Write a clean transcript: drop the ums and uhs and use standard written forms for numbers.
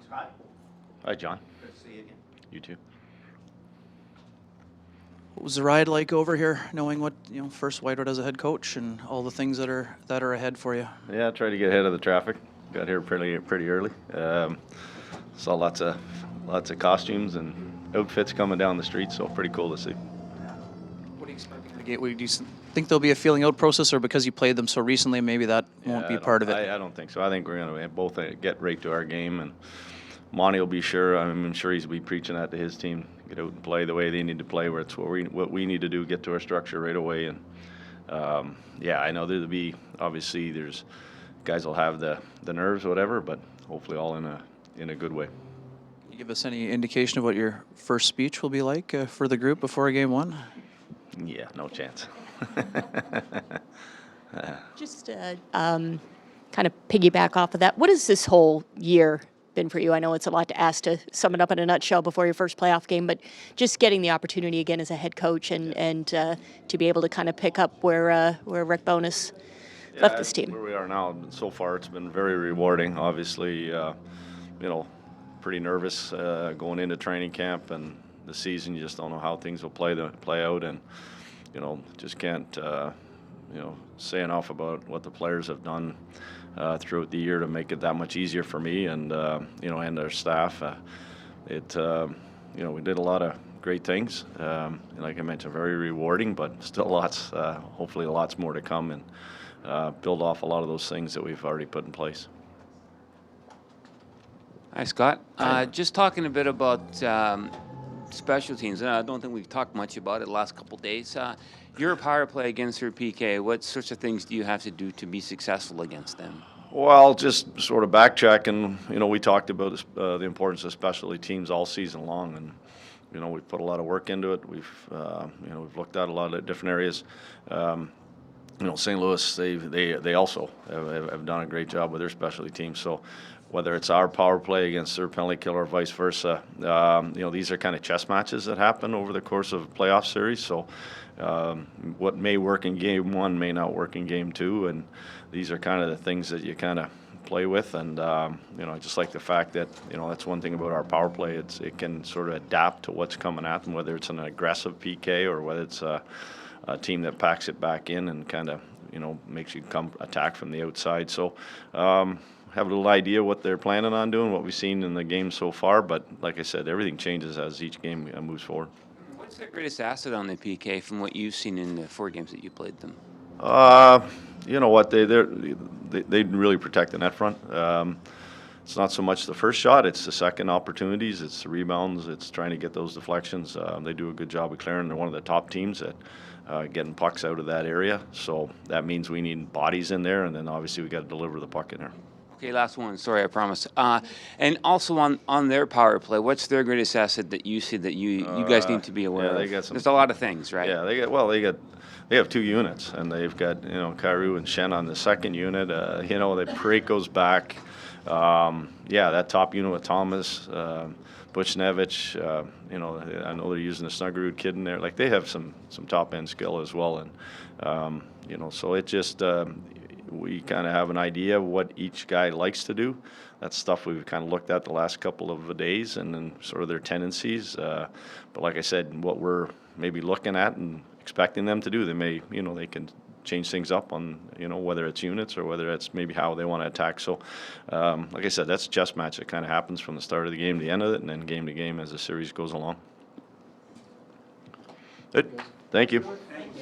Scott. Hi, John. Good to see you again. You too. What was the ride like over here, knowing what first Whitewood as a head coach and all the things that are ahead for you? Yeah, tried to get ahead of the traffic. Got here pretty early. Saw lots of costumes and outfits coming down the street, so pretty cool to see. What do you expect in the gate? Do you think there'll be a feeling out process, or because you played them so recently, maybe that won't be part of it? I don't think so. I think we're going to both get right to our game, and Monty will be sure. I'm sure he's be preaching that to his team. Get out and play the way they need to play. Where it's what we need to do. Get to our structure right away. And I know there'll be obviously there's guys will have the nerves, or whatever, but hopefully all in a good way. Can you give us any indication of what your first speech will be like for the group before game one? Yeah, no chance. Just kind of piggyback off of that, what has this whole year been for you? I know it's a lot to ask to sum it up in a nutshell before your first playoff game, but just getting the opportunity again as a head coach and to be able to kind of pick up where Rick Bowness left this team. Where we are now, so far, it's been very rewarding. Obviously, pretty nervous going into training camp and the season. You just don't know how things will play out, and just can't say enough about what the players have done throughout the year to make it that much easier for me and and our staff. We did a lot of great things. Like I mentioned, very rewarding, but still hopefully lots more to come and build off a lot of those things that we've already put in place. Hi, Scott. Just talking a bit about special teams. I don't think we've talked much about it the last couple of days. Your power play against your PK, what sorts of things do you have to do to be successful against them? Well, just sort of backtracking, we talked about the importance of specialty teams all season long, and we've put a lot of work into it. We've looked at a lot of different areas. St. Louis, they also have done a great job with their specialty teams. So whether it's our power play against their penalty killer or vice versa, these are kind of chess matches that happen over the course of a playoff series. So what may work in game one may not work in game two, and these are kind of the things that you kind of play with. And I just like the fact that that's one thing about our power play. It can sort of adapt to what's coming at them, whether it's an aggressive PK or whether it's a team that packs it back in and kind of makes you come attack from the outside. So have a little idea what they're planning on doing, what we've seen in the game so far. But like I said, everything changes as each game moves forward. What's their greatest asset on the PK from what you've seen in the 4 games that you played them? You know what, they really protect the net front. It's not so much the first shot, it's the second opportunities, it's the rebounds, it's trying to get those deflections. They do a good job of clearing. They're one of the top teams at getting pucks out of that area. So that means we need bodies in there, and then obviously we got to deliver the puck in there. Okay, last one. Sorry, I promise. And also on their power play, what's their greatest asset that you see that you guys need to be aware they of? got some, There's a lot of things, right? Yeah, they have 2 units, and they've got Kyrou and Shen on the second unit. The Parade goes back. That top unit with Thomas, Buchnevich. I know they're using the Snuggerud kid in there. Like, they have some top end skill as well, and so it just. We kind of have an idea of what each guy likes to do. That's stuff we've kind of looked at the last couple of days, and then sort of their tendencies. But like I said, what we're maybe looking at and expecting them to do, they may, they can change things up on, whether it's units or whether it's maybe how they want to attack. So, like I said, that's a chess match that kind of happens from the start of the game to the end of it, and then game to game as the series goes along. Good. Thank you.